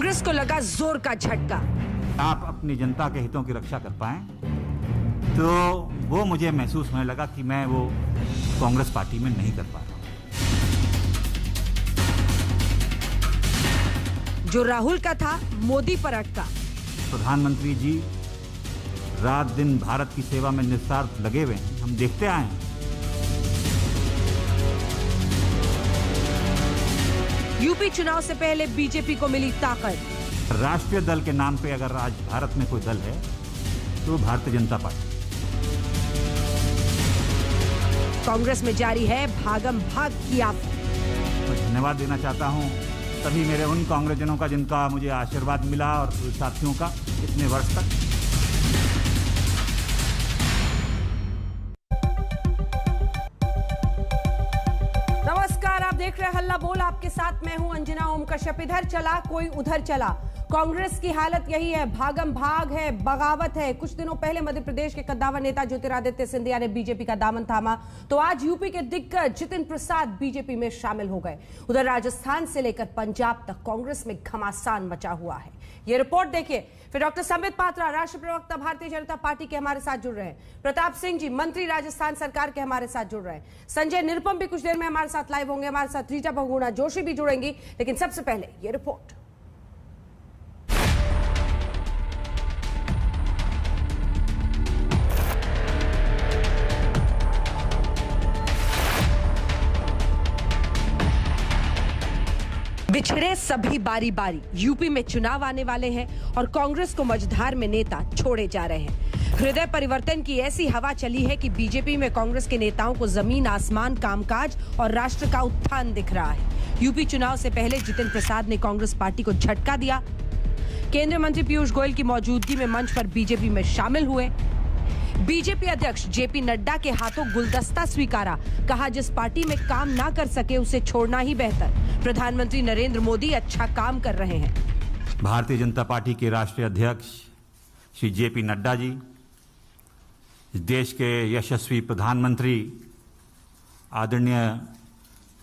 कांग्रेस को लगा जोर का झटका। आप अपनी जनता के हितों की रक्षा कर पाएं तो वो मुझे महसूस होने लगा कि मैं वो कांग्रेस पार्टी में नहीं कर पा रहा हूं। जो राहुल का था मोदी पर अटका। प्रधानमंत्री जी रात दिन भारत की सेवा में निस्वार्थ लगे हुए हैं, हम देखते आए हैं। यूपी चुनाव से पहले बीजेपी को मिली ताकत। राष्ट्रीय दल के नाम पे अगर आज भारत में कोई दल है तो भारतीय जनता पार्टी। कांग्रेस में जारी है भागम भाग की आफत। मैं धन्यवाद देना चाहता हूं सभी मेरे उन कांग्रेसजनों का जिनका मुझे आशीर्वाद मिला और साथियों का इतने वर्ष तक। नमस्कार, आप देख रहे हैं हल्ला बोल। आपके साथ मैं हूं अंजना ओम कश्यप। इधर चला कोई उधर चला। कांग्रेस की हालत यही है, भागम भाग है, बगावत है। कुछ दिनों पहले मध्य प्रदेश के कद्दावर नेता ज्योतिरादित्य सिंधिया ने बीजेपी का दामन थामा तो आज यूपी के दिग्गज जितिन प्रसाद बीजेपी में शामिल हो गए। उधर राजस्थान से लेकर पंजाब तक कांग्रेस में घमासान मचा हुआ है। ये रिपोर्ट देखिए। फिर डॉक्टर संबित पात्रा, राष्ट्रीय प्रवक्ता भारतीय जनता पार्टी के हमारे साथ जुड़ रहे हैं। प्रताप सिंह जी, मंत्री राजस्थान सरकार के हमारे साथ जुड़ रहे हैं। संजय निरुपम भी कुछ देर में हमारे साथ लाइव होंगे। हमारे साथ रीटा बहुगुणा जोशी भी जुड़ेंगी। लेकिन सबसे पहले ये रिपोर्ट। बिछड़े सभी बारी बारी। यूपी में चुनाव आने वाले हैं और कांग्रेस को मझधार में नेता छोड़े जा रहे हैं। हृदय परिवर्तन की ऐसी हवा चली है कि बीजेपी में कांग्रेस के नेताओं को जमीन आसमान, कामकाज और राष्ट्र का उत्थान दिख रहा है। यूपी चुनाव से पहले जितिन प्रसाद ने कांग्रेस पार्टी को झटका दिया। केंद्रीय मंत्री पीयूष गोयल की मौजूदगी में मंच पर बीजेपी में शामिल हुए। बीजेपी अध्यक्ष जेपी नड्डा के हाथों गुलदस्ता स्वीकारा। कहा जिस पार्टी में काम ना कर सके उसे छोड़ना ही बेहतर। प्रधानमंत्री नरेंद्र मोदी अच्छा काम कर रहे हैं। भारतीय जनता पार्टी के राष्ट्रीय अध्यक्ष श्री जेपी नड्डा जी, इस देश के यशस्वी प्रधानमंत्री आदरणीय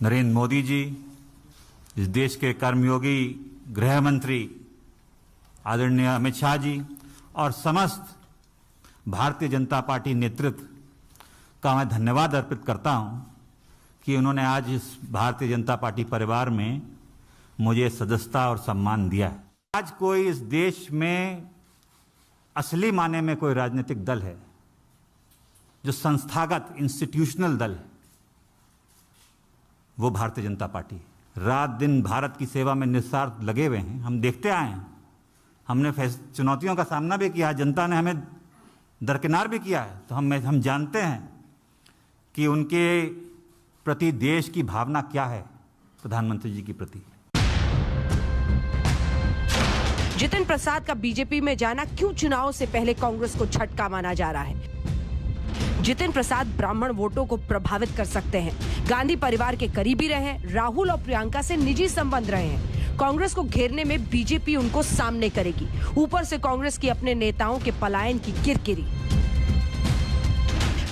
नरेंद्र मोदी जी, इस देश के कर्मयोगी गृह मंत्री आदरणीय अमित शाह जी और समस्त भारतीय जनता पार्टी नेतृत्व का मैं धन्यवाद अर्पित करता हूं कि उन्होंने आज इस भारतीय जनता पार्टी परिवार में मुझे सदस्यता और सम्मान दिया है। आज कोई इस देश में असली माने में कोई राजनीतिक दल है जो संस्थागत इंस्टीट्यूशनल दल है, वो भारतीय जनता पार्टी। रात दिन भारत की सेवा में निस्वार्थ लगे हुए हैं, हम देखते आए हैं। हमने चुनौतियों का सामना भी किया, जनता ने हमें दरकिनार भी किया है, तो हम जानते हैं कि उनके प्रति देश की भावना क्या है, प्रधानमंत्री जी के प्रति। जितिन प्रसाद का बीजेपी में जाना क्यों चुनाव से पहले कांग्रेस को झटका माना जा रहा है? जितिन प्रसाद ब्राह्मण वोटों को प्रभावित कर सकते हैं। गांधी परिवार के करीबी रहे, राहुल और प्रियंका से निजी संबंध रहे हैं। कांग्रेस को घेरने में बीजेपी उनको सामने करेगी। ऊपर से कांग्रेस की अपने नेताओं के पलायन की किरकिरी।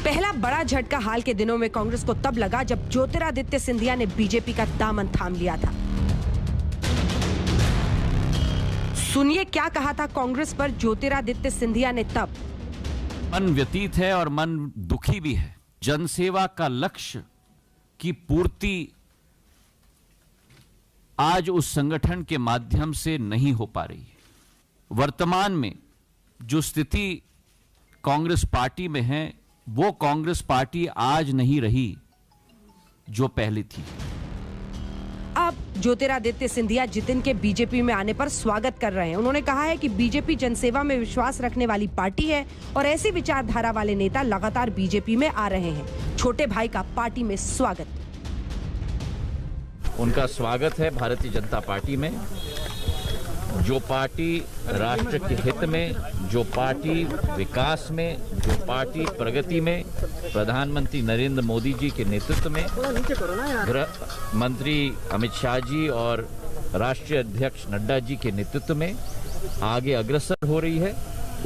पहला बड़ा झटका हाल के दिनों में कांग्रेस को तब लगा जब ज्योतिरादित्य सिंधिया ने बीजेपी का दामन थाम लिया था। सुनिए क्या कहा था कांग्रेस पर ज्योतिरादित्य सिंधिया ने तब। मन व्यतीत है और मन दुखी भी है। जनसेवा का लक्ष्य की पूर्ति आज उस संगठन के माध्यम से नहीं हो पा रही है। वर्तमान में जो स्थिति कांग्रेस पार्टी में है वो कांग्रेस पार्टी आज नहीं रही जो पहले थी। अब ज्योतिरादित्य सिंधिया जितिन के बीजेपी में आने पर स्वागत कर रहे हैं। उन्होंने कहा है कि बीजेपी जनसेवा में विश्वास रखने वाली पार्टी है और ऐसी विचारधारा वाले नेता लगातार बीजेपी में आ रहे हैं। छोटे भाई का पार्टी में स्वागत। उनका स्वागत है भारतीय जनता पार्टी में, जो पार्टी राष्ट्र के हित में, जो पार्टी विकास में, जो पार्टी प्रगति में प्रधानमंत्री नरेंद्र मोदी जी के नेतृत्व में, गृह मंत्री अमित शाह जी और राष्ट्रीय अध्यक्ष नड्डा जी के नेतृत्व में आगे अग्रसर हो रही है।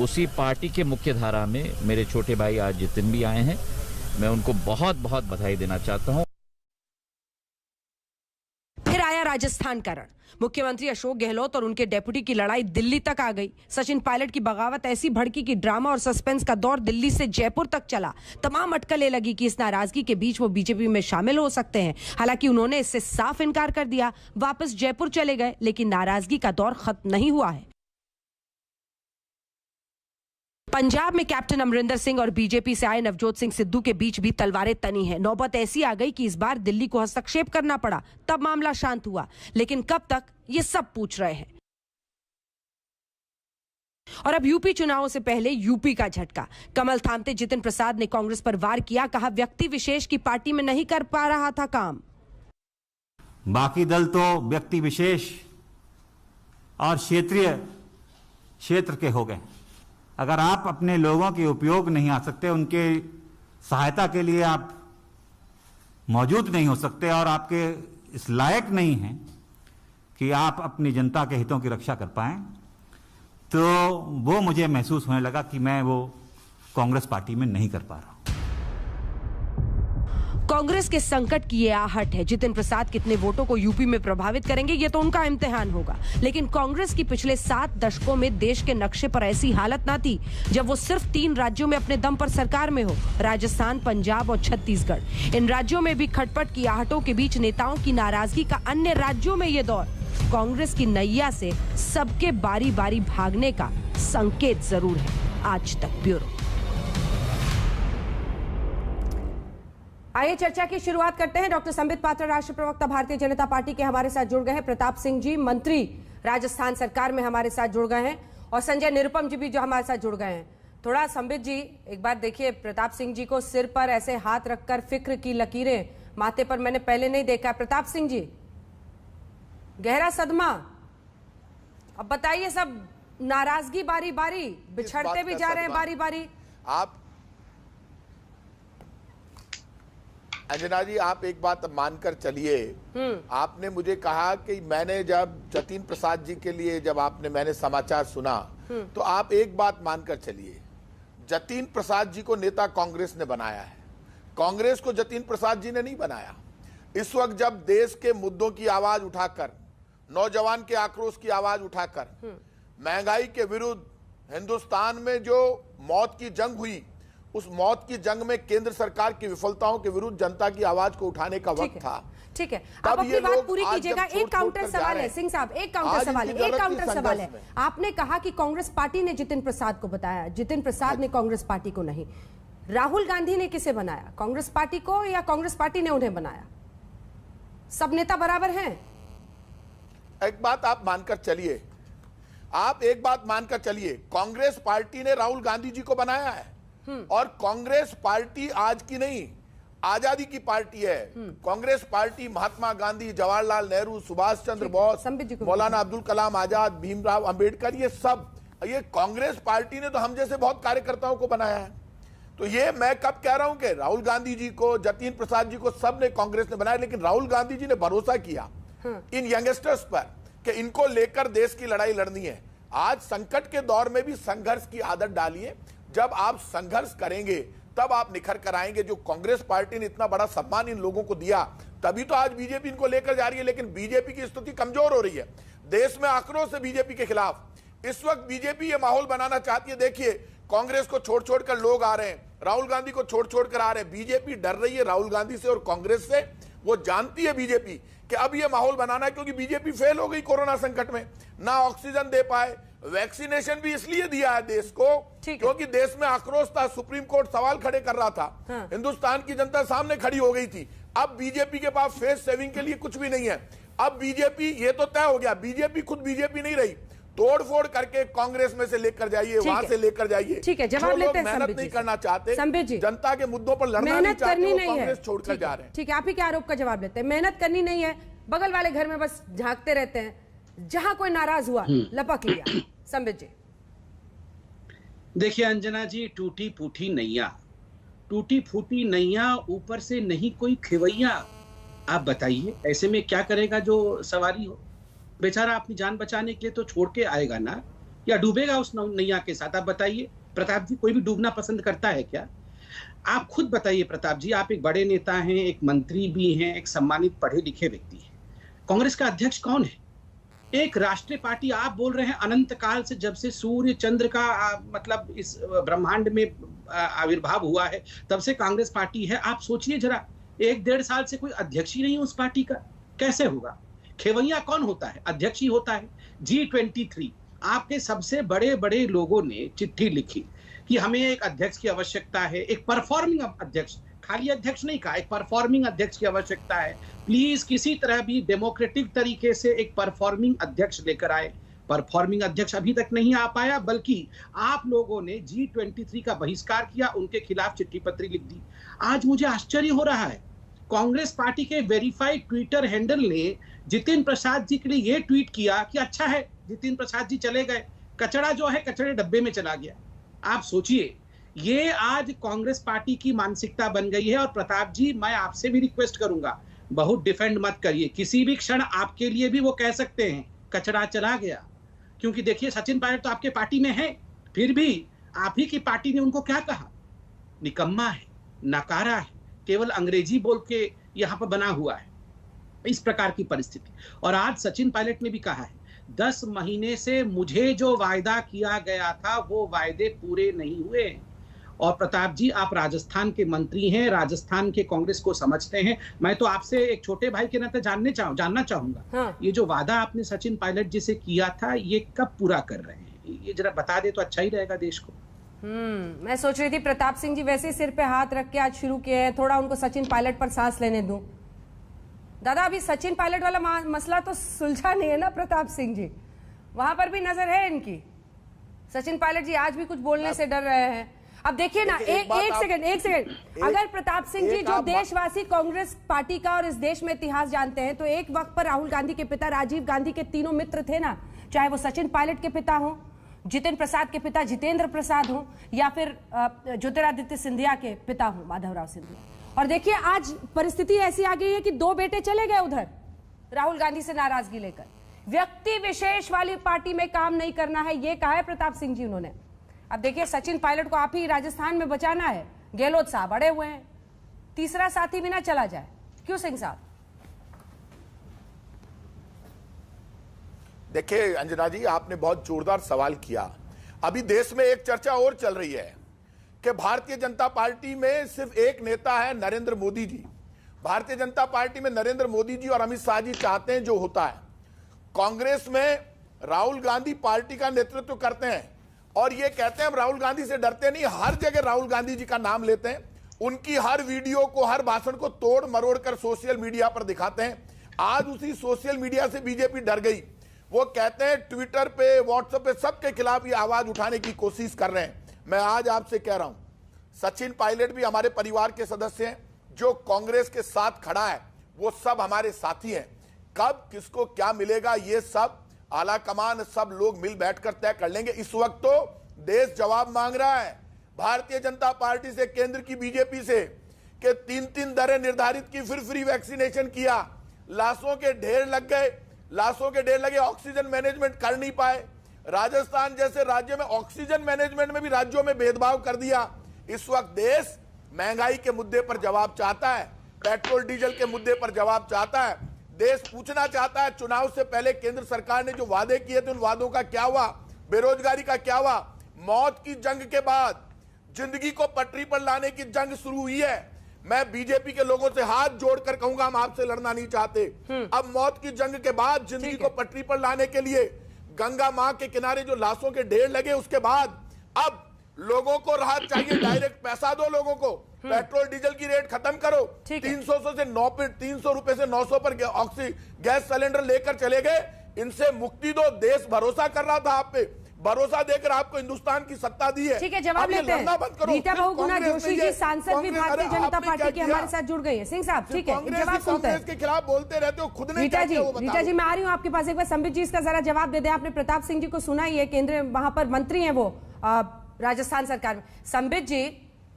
उसी पार्टी के मुख्य धारा में मेरे छोटे भाई आज जितिन भी आए हैं। मैं उनको बहुत बहुत बधाई देना चाहता हूं। राजस्थान का रण। मुख्यमंत्री अशोक गहलोत और उनके डेप्यूटी की लड़ाई दिल्ली तक आ गई। सचिन पायलट की बगावत ऐसी भड़की कि ड्रामा और सस्पेंस का दौर दिल्ली से जयपुर तक चला। तमाम अटकलें लगी कि इस नाराजगी के बीच वो बीजेपी में शामिल हो सकते हैं। हालांकि उन्होंने इससे साफ इनकार कर दिया, वापस जयपुर चले गए। लेकिन नाराजगी का दौर खत्म नहीं हुआ है। पंजाब में कैप्टन अमरिंदर सिंह और बीजेपी से आए नवजोत सिंह सिद्धू के बीच भी तलवारें तनी हैं। नौबत ऐसी आ गई कि इस बार दिल्ली को हस्तक्षेप करना पड़ा, तब मामला शांत हुआ। लेकिन कब तक, ये सब पूछ रहे हैं। और अब यूपी चुनावों से पहले यूपी का झटका। कमल थामते जितिन प्रसाद ने कांग्रेस पर वार किया। कहा, व्यक्ति विशेष की पार्टी में नहीं कर पा रहा था काम। बाकी दल तो व्यक्ति विशेष और क्षेत्र के हो गए। अगर आप अपने लोगों के उपयोग नहीं आ सकते, उनके सहायता के लिए आप मौजूद नहीं हो सकते और आपके इस लायक नहीं हैं कि आप अपनी जनता के हितों की रक्षा कर पाएं, तो वो मुझे महसूस होने लगा कि मैं वो कांग्रेस पार्टी में नहीं कर पा रहा हूं। कांग्रेस के संकट की ये आहट है। जितिन प्रसाद कितने वोटों को यूपी में प्रभावित करेंगे, ये तो उनका इम्तिहान होगा। लेकिन कांग्रेस की पिछले 7 दशकों में देश के नक्शे पर ऐसी हालत ना थी जब वो सिर्फ 3 राज्यों में अपने दम पर सरकार में हो, राजस्थान, पंजाब और छत्तीसगढ़। इन राज्यों में भी खटपट की आहटों के बीच नेताओं की नाराजगी का अन्य राज्यों में ये दौर कांग्रेस की नैया से सबके बारी बारी भागने का संकेत जरूर है। आज तक ब्यूरो। आइए चर्चा की शुरुआत करते हैं। डॉक्टर संबित पात्रा, राष्ट्रीय प्रवक्ता भारतीय जनता पार्टी के हमारे साथ जुड़ गए हैं। प्रताप सिंह जी, मंत्री राजस्थान सरकार में हमारे साथ जुड़ गए हैं। और संजय निरुपम जी भी जो हमारे साथ जुड़ गए हैं। थोड़ा संबित जी, एक बार देखिए, प्रताप सिंह जी को सिर पर ऐसे हाथ रखकर फिक्र की लकीरें माथे पर मैंने पहले नहीं देखा। प्रताप सिंह जी, गहरा सदमा। अब बताइए, सब नाराजगी बारी बारी, बिछड़ते भी जा रहे हैं बारी बारी। आप अंजना जी, आप एक बात मानकर चलिए। आपने मुझे कहा कि मैंने जब जतिन प्रसाद जी के लिए मैंने समाचार सुना, तो आप एक बात मानकर चलिए, जतिन प्रसाद जी को नेता कांग्रेस ने बनाया है, कांग्रेस को जतिन प्रसाद जी ने नहीं बनाया। इस वक्त जब देश के मुद्दों की आवाज उठाकर, नौजवान के आक्रोश की आवाज उठाकर, महंगाई के विरुद्ध हिंदुस्तान में जो मौत की जंग हुई, उस मौत की जंग में केंद्र सरकार की विफलताओं के विरुद्ध जनता की आवाज को उठाने का वक्त था। ठीक है, आप अपनी बात पूरी कीजिएगा। एक काउंटर सवाल है सिंह साहब, एक काउंटर सवाल है। आपने कहा कि कांग्रेस पार्टी ने जितिन प्रसाद को बताया, जितिन प्रसाद ने कांग्रेस पार्टी को नहीं। राहुल गांधी ने किसे बनाया, कांग्रेस पार्टी को या कांग्रेस पार्टी ने उन्हें बनाया? सब नेता बराबर हैं। एक बात आप मानकर चलिए, एक बात मानकर चलिए, कांग्रेस पार्टी ने राहुल गांधी जी को बनाया है। और कांग्रेस पार्टी आज की नहीं, आजादी की पार्टी है। कांग्रेस पार्टी महात्मा गांधी, जवाहरलाल नेहरू, सुभाष चंद्र बोस, मौलाना अब्दुल कलाम आजाद, भीमराव अंबेडकर, ये कांग्रेस पार्टी ने तो हम जैसे बहुत कार्यकर्ताओं को बनाया है। तो ये मैं कब कह रहा हूं कि राहुल गांधी जी को, जतिन प्रसाद जी को सबने कांग्रेस ने बनाया, लेकिन राहुल गांधी जी ने भरोसा किया इन यंगस्टर्स पर कि इनको लेकर देश की लड़ाई लड़नी है। आज संकट के दौर में भी संघर्ष की आदत डालिए। जब आप संघर्ष करेंगे तब आप निखर कर आएंगे। जो कांग्रेस पार्टी ने इतना बड़ा सम्मान इन लोगों को दिया, तभी तो आज बीजेपी इनको लेकर जा रही है। लेकिन बीजेपी की स्थिति कमजोर हो रही है। देश में आक्रोश है बीजेपी के खिलाफ। इस वक्त बीजेपी ये माहौल बनाना चाहती है। देखिए, कांग्रेस को छोड़ छोड़कर लोग आ रहे हैं, राहुल गांधी को छोड़ छोड़कर आ रहे हैं। बीजेपी डर रही है राहुल गांधी से और कांग्रेस से। वो जानती है बीजेपी कि अब ये माहौल बनाना है, क्योंकि बीजेपी फेल हो गई कोरोना संकट में, ना ऑक्सीजन दे पाए। वैक्सीनेशन भी इसलिए दिया है देश को क्योंकि देश में आक्रोश था, सुप्रीम कोर्ट सवाल खड़े कर रहा था, हिंदुस्तान की जनता सामने खड़ी हो गई थी। अब बीजेपी के पास फेस सेविंग के लिए कुछ भी नहीं है। अब बीजेपी, ये तो तय हो गया, बीजेपी खुद बीजेपी नहीं रही। तोड़फोड़ करके कांग्रेस में से लेकर जाइए, वहां से लेकर जाइए। ठीक है, जवाब लेते हैं। मेहनत नहीं करना चाहते, संबित जी, जनता के मुद्दों पर लड़ना नहीं चाहते, वो कांग्रेस छोड़कर जा रहे हैं। ठीक है, आप ही के आरोप का जवाब लेते हैं। मेहनत करनी नहीं है, बगल वाले घर में बस झांकते रहते हैं, जहां कोई नाराज हुआ लपक लिया। संबित जी, देखिए अंजना जी, टूटी फूटी नैया ऊपर से नहीं कोई खिवैया। आप बताइए, ऐसे में क्या करेगा जो सवारी हो? बेचारा अपनी जान बचाने के लिए तो छोड़ के आएगा ना, या डूबेगा उस नैया के साथ? आप बताइए प्रताप जी, कोई भी डूबना पसंद करता है क्या? आप खुद बताइए प्रताप जी, आप एक बड़े नेता हैं, एक मंत्री भी हैं, एक सम्मानित पढ़े लिखे व्यक्ति हैं। कांग्रेस का अध्यक्ष कौन है? एक राष्ट्रीय पार्टी। आप बोल रहे हैं अनंत काल से, जब से सूर्य चंद्र का मतलब इस ब्रह्मांड में आविर्भाव हुआ है तब से कांग्रेस पार्टी है। आप सोचिए जरा, 1-1.5 साल से कोई अध्यक्ष ही नहीं उस पार्टी का, कैसे होगा? खेवैया कौन होता है? अध्यक्ष ही होता है। G23 आपके सबसे बड़े बड़े लोगों ने चिट्ठी लिखी कि हमें एक अध्यक्ष की आवश्यकता है, एक परफॉर्मिंग अध्यक्ष, खाली अध्यक्ष नहीं कहा, एक परफॉर्मिंग अध्यक्ष की आवश्यकता है। प्लीज किसी तरह भी डेमोक्रेटिक तरीके से एक परफॉर्मिंग अध्यक्ष लेकर आए। परफॉर्मिंग अध्यक्ष अभी तक नहीं आ पाया, बल्कि आप लोगों ने G23 का बहिष्कार किया, उनके खिलाफ चिट्ठी पत्री लिख दी। आज मुझे आश्चर्य हो रहा है, कांग्रेस पार्टी के वेरीफाइड ट्विटर हैंडल ने जितिन प्रसाद जी के लिए ये ट्वीट किया कि अच्छा है जितिन प्रसाद जी चले गए, कचरा जो है कचरे डब्बे में चला गया। आप सोचिए, ये आज कांग्रेस पार्टी की मानसिकता बन गई है। और प्रताप जी, मैं आपसे भी रिक्वेस्ट करूंगा, बहुत डिफेंड मत करिए। किसी भी क्षण आपके लिए भी वो कह सकते हैं कचरा चला गया, क्योंकि देखिए सचिन पायलट तो आपके पार्टी में है, फिर भी आप ही की पार्टी ने उनको क्या कहा? निकम्मा है, नकारा है, केवल अंग्रेजी बोल के यहां पर बना हुआ है। इस प्रकार की परिस्थिति। और आज सचिन पायलट ने भी कहा है 10 महीने से मुझे जो वायदा किया गया था वो वायदे पूरे नहीं हुए। और प्रताप जी, आप राजस्थान के मंत्री हैं, राजस्थान के कांग्रेस को समझते हैं। मैं तो आपसे एक छोटे भाई के नाते जानना चाहूंगा, हाँ। ये जो वादा आपने सचिन पायलट जी से किया था, ये कब पूरा कर रहे हैं? ये जरा बता दे तो अच्छा ही रहेगा देश को। मैं सोच रही थी प्रताप सिंह जी वैसे ही सिर पे हाथ रख के आज शुरू किए हैं, थोड़ा उनको सचिन पायलट पर सांस लेने दूं। दादा, अभी सचिन पायलट वाला मसला तो सुलझा नहीं है ना प्रताप सिंह जी? वहां पर भी नजर है इनकी। सचिन पायलट जी आज भी कुछ बोलने से डर रहे हैं। अब देखिए ना, एक सेकंड, अगर प्रताप सिंह जी जो देशवासी कांग्रेस पार्टी का और इस देश में इतिहास जानते हैं, तो एक वक्त पर राहुल गांधी के पिता राजीव गांधी के तीनों मित्र थे ना, चाहे वो सचिन पायलट के पिता हो, जितिन प्रसाद के पिता जितेंद्र प्रसाद हो, या फिर ज्योतिरादित्य सिंधिया के पिता हो माधवराव सिंधिया। और देखिए आज परिस्थिति ऐसी आ गई है कि 2 बेटे चले गए उधर राहुल गांधी से नाराजगी लेकर। व्यक्ति विशेष वाली पार्टी में काम नहीं करना है, ये कहा है प्रताप सिंह जी उन्होंने। अब देखिए सचिन पायलट को आप ही राजस्थान में बचाना है, गहलोत साहब अड़े हुए हैं, तीसरा साथी भी ना चला जाए। क्यों सिंह साहब? देखिए अंजना जी, आपने बहुत जोरदार सवाल किया। अभी देश में एक चर्चा और चल रही है कि भारतीय जनता पार्टी में सिर्फ एक नेता है, नरेंद्र मोदी जी। भारतीय जनता पार्टी में नरेंद्र मोदी जी और अमित शाह जी चाहते हैं जो होता है। कांग्रेस में राहुल गांधी पार्टी का नेतृत्व करते हैं और ये कहते हैं हम राहुल गांधी से डरते नहीं, हर जगह राहुल गांधी जी का नाम लेते हैं, उनकी हर वीडियो को, हर भाषण को तोड़ मरोड़ कर सोशल मीडिया पर दिखाते हैं। आज उसी सोशल मीडिया से बीजेपी डर गई। वो कहते हैं ट्विटर पे, व्हाट्सएप पे सबके खिलाफ ये आवाज उठाने की कोशिश कर रहे हैं। मैं आज आपसे कह रहा हूं, सचिन पायलट भी हमारे परिवार के सदस्य हैं, जो कांग्रेस के साथ खड़ा है वो सब हमारे साथी हैं। कब किसको क्या मिलेगा ये सब आला कमान, सब लोग मिल बैठकर तय कर लेंगे। इस वक्त तो देश जवाब मांग रहा है भारतीय जनता पार्टी से, केंद्र की बीजेपी से, कि 3-3 दरें निर्धारित की, फिर फ्री वैक्सीनेशन किया, लाशों के ढेर लग गए, लाशों के ढेर लगे, ऑक्सीजन मैनेजमेंट कर नहीं पाए। राजस्थान जैसे राज्य में ऑक्सीजन मैनेजमेंट में भी राज्यों में भेदभाव कर दिया। इस वक्त देश महंगाई के मुद्दे पर जवाब चाहता है, पेट्रोल डीजल के मुद्दे पर जवाब चाहता है। देश पूछना चाहता है चुनाव से पहले केंद्र सरकार ने जो वादे किए थे उन वादों का क्या हुआ, बेरोजगारी का क्या हुआ। मौत की जंग के बाद जिंदगी को पटरी पर लाने की जंग शुरू हुई है। मैं बीजेपी के लोगों से हाथ जोड़कर कहूंगा, हम आपसे लड़ना नहीं चाहते। अब मौत की जंग के बाद जिंदगी को पटरी पर लाने के लिए गंगा मां के किनारे जो लाशों के ढेर लगे, उसके बाद अब लोगों को राहत चाहिए, डायरेक्ट पैसा दो लोगों को, पेट्रोल डीजल की रेट खत्म करो। 300 रुपए से 900 पर गैस सिलेंडर लेकर चले गए, इनसे मुक्ति दो। देश भरोसा कर रहा था आप पे, भरोसा देकर आपको हिंदुस्तान की सत्ता दी है। ठीक है, जवाब लेते हैं। रीता बहुगुणा जोशी जी सांसद भी भारतीय जनता पार्टी के हमारे साथ जुड़ गई है। सिंह साहब ठीक है, जवाब सुनते हैं। के खिलाफ बोलते रहते हो, खुद नहीं। रीता जी मैं आ रही हूँ आपके पास, एक बार संबित जी इसका जरा जवाब दे दें। आपने प्रताप सिंह जी को सुना ही है, केंद्रीय वहां पर मंत्री है वो राजस्थान सरकार में। संबित जी,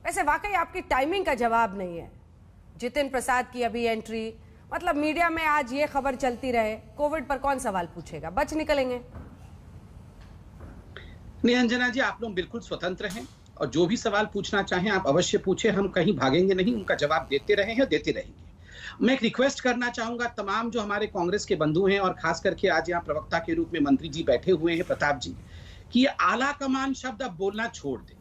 वैसे वाकई आपकी टाइमिंग का जवाब नहीं है। जितिन प्रसाद की अभी एंट्री, मतलब मीडिया में आज ये खबर चलती रहे, कोविड पर कौन सवाल पूछेगा, बच निकलेंगे? नहीं अंजना जी, आप लोग बिल्कुल स्वतंत्र हैं और जो भी सवाल पूछना चाहें आप अवश्य पूछें, हम कहीं भागेंगे नहीं, उनका जवाब देते रहे हैं, देते रहेंगे। मैं एक रिक्वेस्ट करना चाहूंगा तमाम जो हमारे कांग्रेस के बंधु हैं और खास करके आज यहाँ प्रवक्ता के रूप में मंत्री जी बैठे हुए हैं प्रताप जी, कि ये आला कमान शब्द अब बोलना छोड़ दें,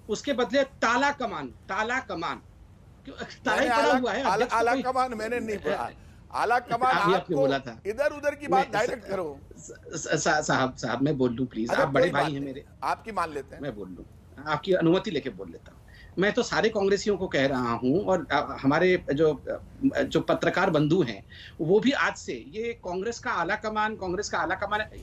उसके बदले ताला कमान ताला पड़ा हुआ है। आला कमान मैंने नहीं पढ़ा, आला कमान आपने बोला था। इधर उधर की बात डायरेक्ट करो। साहब मैं बोल लूं प्लीज, आप बड़े भाई हैं मेरे, आपकी मान लेते हैं, मैं बोल लूं, आपकी अनुमति लेके बोल लेता हूं। मैं तो सारे कांग्रेसियों को कह रहा हूं और हमारे जो पत्रकार बंधु हैं वो भी आज से ये कांग्रेस का आला कमान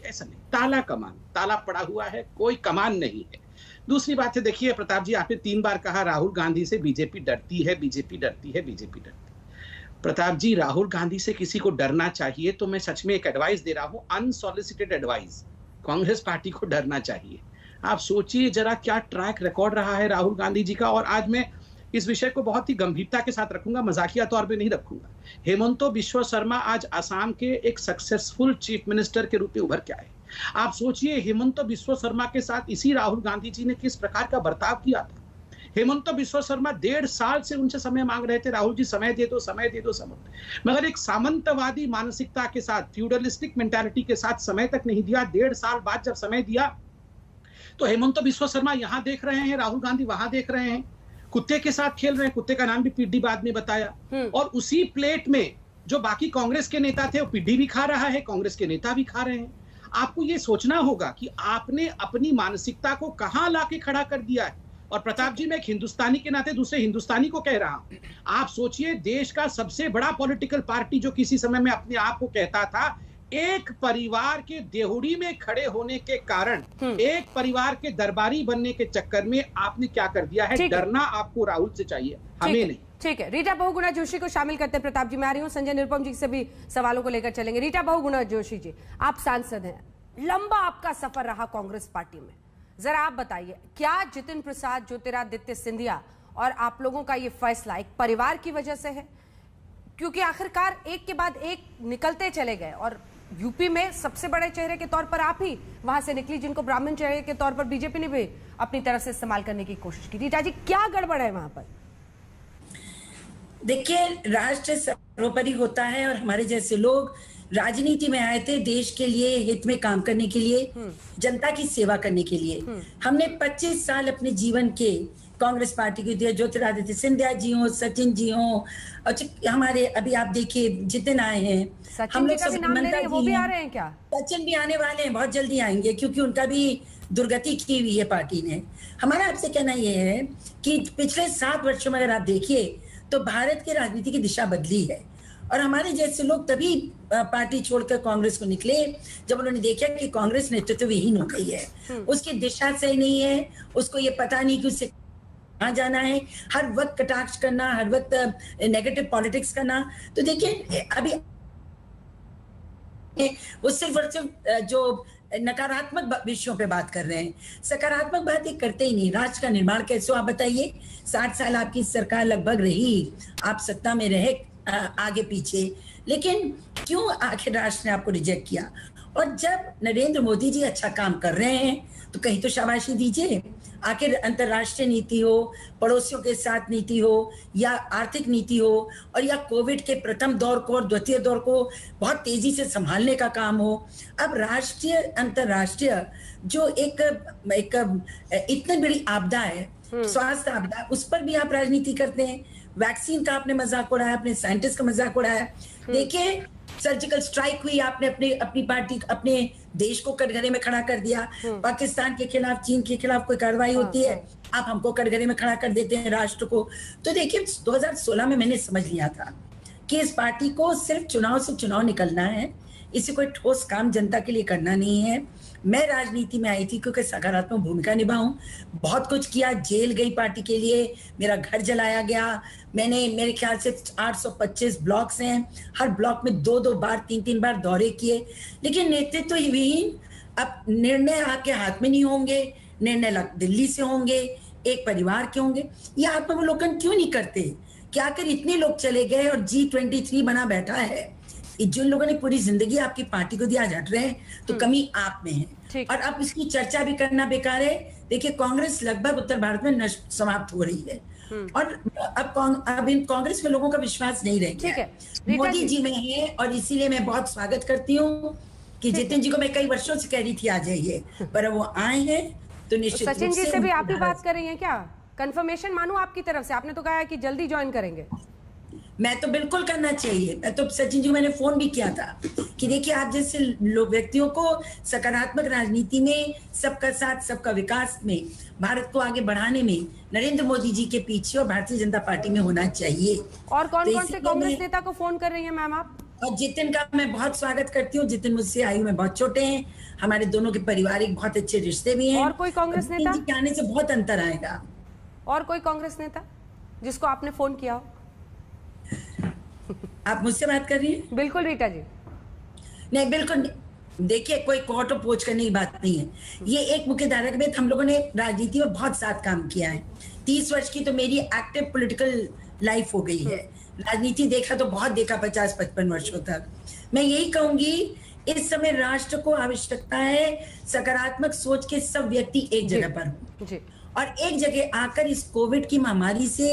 ऐसा नहीं, ताला कमान, ताला पड़ा हुआ है, कोई कमान नहीं है। दूसरी बात है, देखिए प्रताप जी, आपने 3 बार कहा राहुल गांधी से बीजेपी डरती है। प्रताप जी, राहुल गांधी से किसी को डरना चाहिए तो मैं सच में एक एडवाइस दे रहा हूं, अनसॉलिसिटेड एडवाइस, कांग्रेस पार्टी को डरना चाहिए। आप सोचिए जरा क्या ट्रैक रिकॉर्ड रहा है राहुल गांधी जी का। और आज मैं इस विषय को बहुत ही गंभीरता के साथ रखूंगा, मजाकिया तौर पे नहीं रखूंगा। हेमंतो बिश्व शर्मा आज असम के एक सक्सेसफुल चीफ मिनिस्टर के रूप में उभर के आए। आप सोचिए हेमंतो बिश्व शर्मा के साथ इसी राहुल गांधी जी ने किस प्रकार का बर्ताव किया था। हेमंतो बिश्व शर्मा 1.5 साल से उनसे समय मांग रहे थे, राहुल जी समय दे दो, मगर एक सामंतवादी मानसिकता के साथ, फ्यूडलिस्टिक मेंटालिटी के साथ समय तक नहीं दिया। 1.5 साल बाद जब समय दिया तो हेमंतो बिश्व शर्मा यहां देख रहे हैं, राहुल गांधी वहां देख रहे हैं, कुत्ते के साथ खेल रहे हैं। कुत्ते का नाम भी पिड्डी बाद में बताया। और उसी प्लेट में जो बाकी कांग्रेस के नेता थे वो पिड्डी भी खा रहा है, कांग्रेस के नेता भी खा रहे हैं। आपको ये सोचना होगा कि आपने अपनी मानसिकता को कहां लाके खड़ा कर दिया है। और प्रताप जी, मैं एक हिंदुस्तानी के नाते दूसरे हिंदुस्तानी को कह रहा हूं, आप सोचिए देश का सबसे बड़ा पॉलिटिकल पार्टी जो किसी समय में अपने आप को कहता था एक परिवार के देहुड़ी में खड़े होने के कारण, एक परिवार के दरबारी बनने के चक्कर में आपने क्या कर दिया है। डरना आपको राहुल से चाहिए, हमें नहीं। ठीक है, रीटा बहुगुणा जोशी को शामिल करते हैं। प्रताप जी मैं आ रही हूँ, संजय निरुपम जी से भी सवालों को लेकर चलेंगे। रीटा बहुगुणा जोशी जी, आप सांसद हैं, लंबा आपका सफर रहा कांग्रेस पार्टी में, जरा आप बताइए क्या जितिन प्रसाद, ज्योतिरादित्य सिंधिया और आप लोगों का ये फैसला एक परिवार की वजह से है? क्योंकि आखिरकार एक के बाद एक निकलते चले गए और यूपी में सबसे बड़े चेहरे के तौर पर आप ही वहां से निकली, जिनको ब्राह्मण चेहरे के तौर पर बीजेपी ने भी अपनी तरफ से इस्तेमाल करने की कोशिश की। रीटा जी, क्या गड़बड़ है वहां पर? देखिए, राष्ट्र सर्वोपरि होता है और हमारे जैसे लोग राजनीति में आए थे देश के लिए, हित में काम करने के लिए, जनता की सेवा करने के लिए। हमने 25 साल अपने जीवन के कांग्रेस पार्टी को दिया। ज्योतिरादित्य सिंधिया जी हो, सचिन जी हो, और हमारे अभी आप देखिए जितिन आए हैं, सचिन जी का भी नाम ले रहे हैं, वो भी आ रहे हैं क्या? सचिन भी आने वाले हैं, बहुत जल्दी आएंगे, क्योंकि उनका भी दुर्गति की हुई है पार्टी ने। हमारा आपसे कहना यह है कि पिछले 7 वर्षों में अगर आप देखिए तो भारत की राजनीति की दिशा बदली है। और हमारे जैसे लोग तभी पार्टी छोड़कर कांग्रेस को निकले जब उन्होंने देखा कि कांग्रेस नेतृत्व विहीन हो गई है, उसकी दिशा सही नहीं है, उसको ये पता नहीं कि उससे कहाँ जाना है, हर वक्त कटाक्ष करना, हर वक्त नेगेटिव पॉलिटिक्स करना। तो देखिए अभी वो सिर्फ और सिर्फ जो नकारात्मक विषयों पे बात कर रहे हैं, सकारात्मक बात ये करते ही नहीं। राष्ट्र का निर्माण कैसे, आप बताइए, 60 साल आपकी सरकार लगभग रही, आप सत्ता में रहे आगे पीछे, लेकिन क्यों आखिर राष्ट्र ने आपको रिजेक्ट किया? और जब नरेंद्र मोदी जी अच्छा काम कर रहे हैं तो कहीं तो शाबाशी दीजिए। आखिर अंतर्राष्ट्रीय नीति हो, पड़ोसियों के साथ नीति हो, या आर्थिक नीति हो, और या कोविड के प्रथम दौर को और द्वितीय दौर को बहुत तेजी से संभालने का काम हो। अब राष्ट्रीय अंतर्राष्ट्रीय जो एक इतनी बड़ी आपदा है, स्वास्थ्य आपदा, उस पर भी आप राजनीति करते हैं। वैक्सीन का आपने मजाक उड़ाया, अपने साइंटिस्ट का मजाक उड़ाया। देखिए सर्जिकल स्ट्राइक हुई, आपने अपनी पार्टी, अपने देश को कटघरे में खड़ा कर दिया। पाकिस्तान के खिलाफ, चीन के खिलाफ कोई कार्रवाई होती है, आप हमको कटघरे में खड़ा कर देते हैं, राष्ट्र को। तो देखिए 2016 में मैंने समझ लिया था कि इस पार्टी को सिर्फ चुनाव से चुनाव निकलना है, इसे कोई ठोस काम जनता के लिए करना नहीं है। मैं राजनीति में आई थी क्योंकि सकारात्मक भूमिका निभाऊं, बहुत कुछ किया, जेल गई पार्टी के लिए, मेरा घर जलाया गया, मैंने मेरे ख्याल से 825 ब्लॉक्स हैं, हर ब्लॉक में 2-2 बार 3-3 बार दौरे किए, लेकिन नेतृत्व विहीन। अब निर्णय आपके हाथ में नहीं होंगे, निर्णय दिल्ली से होंगे, एक परिवार के होंगे। ये आत्मावलोकन क्यों नहीं करते कि आखिर इतने लोग चले गए और G23 बना बैठा है, जिन लोगों ने पूरी जिंदगी आपकी पार्टी को दिया, हट रहे हैं, तो कमी आप में है। और अब इसकी चर्चा भी करना बेकार है। देखिए कांग्रेस लगभग उत्तर भारत में समाप्त हो रही है और अब इन कांग्रेस में लोगों का विश्वास नहीं रह गया है। मोदी जी में है, और इसीलिए मैं बहुत स्वागत करती हूँ कि जितिन जी को मैं कई वर्षों से कह रही थी आ जाइए, पर वो आए हैं तो निश्चित। सचिन जी से भी आप ही बात कर रही हैं क्या? कंफर्मेशन मानूं आपकी तरफ से? आपने तो कहा है कि जल्दी ज्वाइन करेंगे। मैं तो बिल्कुल करना चाहिए। मैं तो सचिन जी को मैंने फोन भी किया था कि देखिए आप जैसे लोग व्यक्तियों को सकारात्मक राजनीति में, सबका साथ सबका विकास में, भारत को आगे बढ़ाने में नरेंद्र मोदी जी के पीछे और भारतीय जनता पार्टी में होना चाहिए। और कौन कौन से कांग्रेस नेता को फोन कर रही हैं मैम आप? और जितिन का मैं बहुत स्वागत करती हूँ। जितिन मुझसे आयु में बहुत छोटे हैं, हमारे दोनों के पारिवारिक बहुत अच्छे रिश्ते भी हैं। और कोई कांग्रेस नेता के आने से बहुत अंतर आएगा। और कोई कांग्रेस नेता जिसको आपने फोन किया हो? आप मुझसे बात कर रही हैं? बिल्कुल रीटा जी। नहीं, बिल्कुल नहीं। देखिए, कोई कोर्ट और पोच करने की बात नहीं है। ये एक मुख्य धारा के तहत हम लोगों ने राजनीति में बहुत साथ काम किया है। 30 वर्ष की तो मेरी एक्टिव पॉलिटिकल लाइफ हो गई है। राजनीति देखा तो बहुत देखा, 50-55 वर्षों तक। मैं यही कहूंगी, इस समय राष्ट्र को आवश्यकता है सकारात्मक सोच के सब व्यक्ति एक जगह पर हों और एक जगह आकर इस कोविड की महामारी से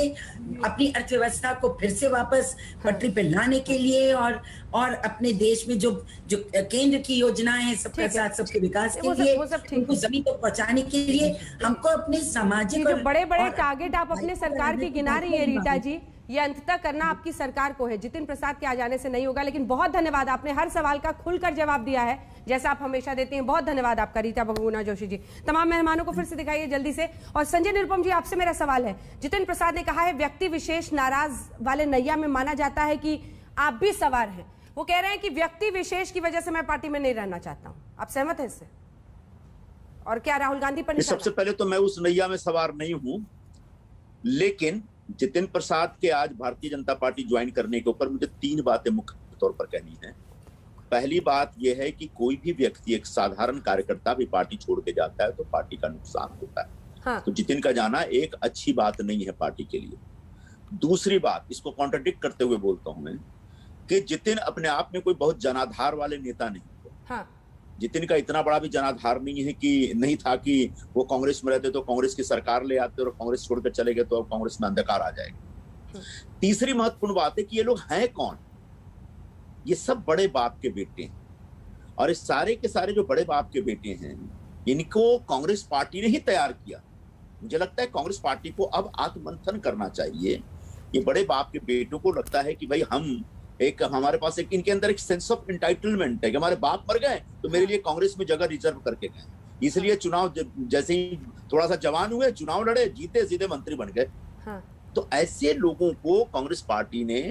अपनी अर्थव्यवस्था को फिर से वापस पटरी पे लाने के लिए और अपने देश में जो केंद्र की योजनाएं हैं, सबका साथ सबके विकास के लिए, उनको जमीन तक पहुंचाने के लिए हमको अपने सामाजिक जो बड़े-बड़े टारगेट आप अपने सरकार की गिना रही है रीटा जी, ये अंततः करना आपकी सरकार को है। जितिन प्रसाद के आ जाने से नहीं होगा। लेकिन बहुत धन्यवाद, आपने हर सवाल का खुलकर जवाब दिया है जैसा आप हमेशा देते हैं। बहुत धन्यवाद आपका रीटा बहुगुणा जोशी जी। तमाम मेहमानों को फिर से दिखाइए जल्दी से। और संजय निरुपम जी, आपसे मेरा सवाल है, जितिन प्रसाद ने कहा है व्यक्ति विशेष नाराज वाले नैया में माना जाता है कि आप भी सवार हैं। वो कह रहे हैं कि व्यक्ति विशेष की वजह से मैं पार्टी में नहीं रहना चाहता हूं। आप सहमत हैं इससे? और क्या राहुल गांधी पर सबसे पहले तो मैं उस नैया में सवार नहीं हूं, लेकिन जितिन प्रसाद के आज भारतीय जनता पार्टी ज्वाइन करने के ऊपर मुझे 3 बातें मुख्य तौर पर कहनी है। पहली बात यह है कि कोई भी व्यक्ति, एक साधारण कार्यकर्ता भी पार्टी छोड़ के जाता है तो पार्टी का नुकसान होता है। हाँ। तो जितिन का जाना एक अच्छी बात नहीं है पार्टी के लिए। दूसरी बात, इसको कॉन्ट्रडिक्ट करते हुए बोलता हूं मैं कि जितिन अपने आप में कोई बहुत जनाधार वाले नेता नहीं है। हाँ। जितिन का इतना बड़ा भी जनाधार नहीं था कि वो कांग्रेस में रहते तो कांग्रेस की सरकार ले आते और कांग्रेस छोड़कर चले गए तो अब कांग्रेस में अंधकार आ जाएगा। तीसरी महत्वपूर्ण बात है कि ये लोग हैं कौन? ये सब बड़े बाप के बेटे हैं, और इस सारे के सारे जो बड़े बाप के बेटे हैं, इनको कांग्रेस पार्टी ने ही तैयार किया। मुझे लगता है कांग्रेस पार्टी को अब आत्ममंथन करना चाहिए। ये बड़े बाप के बेटों को लगता है कि भाई हमारे पास इनके अंदर एक सेंस ऑफ एंटाइटलमेंट है कि हमारे बाप मर गए तो मेरे लिए कांग्रेस में जगह रिजर्व करके गए, इसलिए चुनाव जैसे ही थोड़ा सा जवान हुए, चुनाव लड़े, जीते, सीधे मंत्री बन गए। हाँ। तो ऐसे लोगों को कांग्रेस पार्टी ने,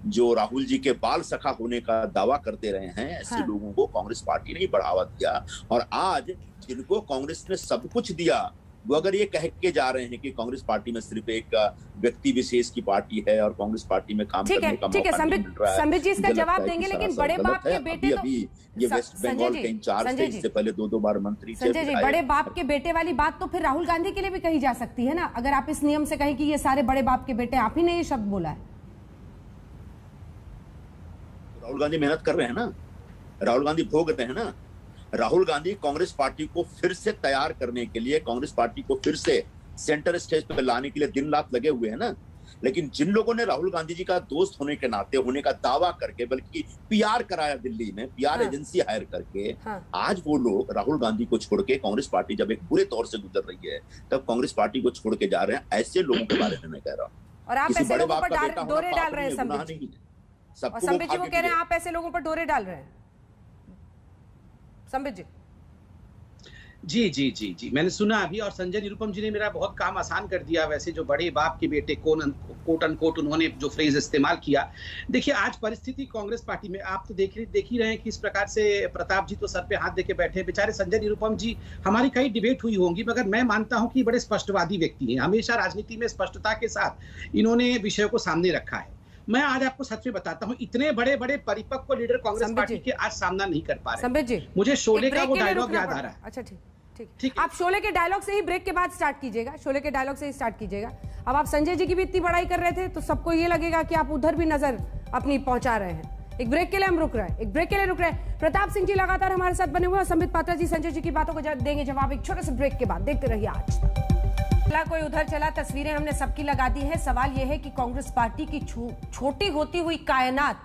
जो राहुल जी के बाल सखा होने का दावा करते रहे हैं, ऐसे लोगों को कांग्रेस पार्टी ने बढ़ावा दिया। और आज जिनको कांग्रेस ने सब कुछ दिया, वो अगर ये कह के जा रहे हैं कि कांग्रेस पार्टी में सिर्फ एक व्यक्ति विशेष की पार्टी है और कांग्रेस पार्टी में काम करने का मौका नहीं मिल रहा है। संबित जी इसका जवाब देंगे, लेकिन बड़े बाप के बेटे तो अभी ये वेस्ट बंगाल के इंचार्ज थे, इससे पहले 2 बार मंत्री थे। संजय जी, बड़े बाप के बेटे वाली बात तो फिर राहुल गांधी के लिए भी कही जा सकती है ना, अगर आप इस नियम से कहें कि ये सारे बड़े बाप के बेटे, आप ही ने ये शब्द बोला है। राहुल गांधी मेहनत कर रहे हैं ना, राहुल गांधी भोग रहे हैं ना। राहुल गांधी कांग्रेस पार्टी को फिर से तैयार करने के लिए, कांग्रेस पार्टी को फिर से सेंटर स्टेज पर लाने के लिए दिन रात लगे हुए हैं ना। लेकिन जिन लोगों ने राहुल गांधी जी का दोस्त होने के नाते होने का दावा करके, बल्कि पीआर कराया दिल्ली में, पीआर एजेंसी हायर करके, आज वो लोग राहुल गांधी को छोड़ के, कांग्रेस पार्टी जब एक बुरे तौर से गुजर रही है तब कांग्रेस पार्टी को छोड़ के जा रहे हैं। ऐसे लोगों के बारे में मैं कह रहा हूँ। और आप ऐसे लोगों पर डोरे डाल रहे हैं संबित जी, संबित जी वो कह रहे हैं आप ऐसे लोगों पर डोरे डाल रहे हैं। संबित जी। जी, मैंने सुना अभी, और संजय निरुपम जी ने मेरा बहुत काम आसान कर दिया। वैसे जो बड़े बाप के बेटे कोट अनकोट उन्होंने जो फ्रेज इस्तेमाल किया, देखिए आज परिस्थिति कांग्रेस पार्टी में आप तो देख ही रहे हैं कि इस प्रकार से प्रताप जी तो सर पे हाथ देके बैठे, बेचारे संजय निरुपम जी। हमारी कई डिबेट हुई होंगी, मगर मैं मानता हूं कि बड़े स्पष्टवादी व्यक्ति हैं। हमेशा राजनीति में स्पष्टता के साथ इन्होंने विषय को सामने रखा है। मैं आज आपको सच में बताता हूं, इतने बड़े बड़े परिपक्व लीडर कांग्रेस पार्टी के आज सामना नहीं कर पा रहे। संबित जी, मुझे शोले का वो डायलॉग याद आ रहा है। अच्छा ठीक, आप शोले के डायलॉग से ही ब्रेक के बाद स्टार्ट कीजिएगा, शोले के डायलॉग से ही स्टार्ट कीजिएगा। अब आप संजय जी की भी इतनी बड़ाई कर रहे थे तो सबको ये लगेगा कि आप उधर भी नजर अपनी पहुंचा रहे हैं। एक ब्रेक के लिए हम रुक रहे हैं, प्रताप सिंह जी लगातार हमारे साथ बने हुए हैं, संबित पात्रा जी संजय जी की बातों को देंगे जवाब एक छोटे से ब्रेक के बाद। देखते रहिए आज तक। चला कोई उधर चला, तस्वीरें हमने सबकी लगा दी है। सवाल यह है कि कांग्रेस पार्टी की छोटी होती हुई कायनात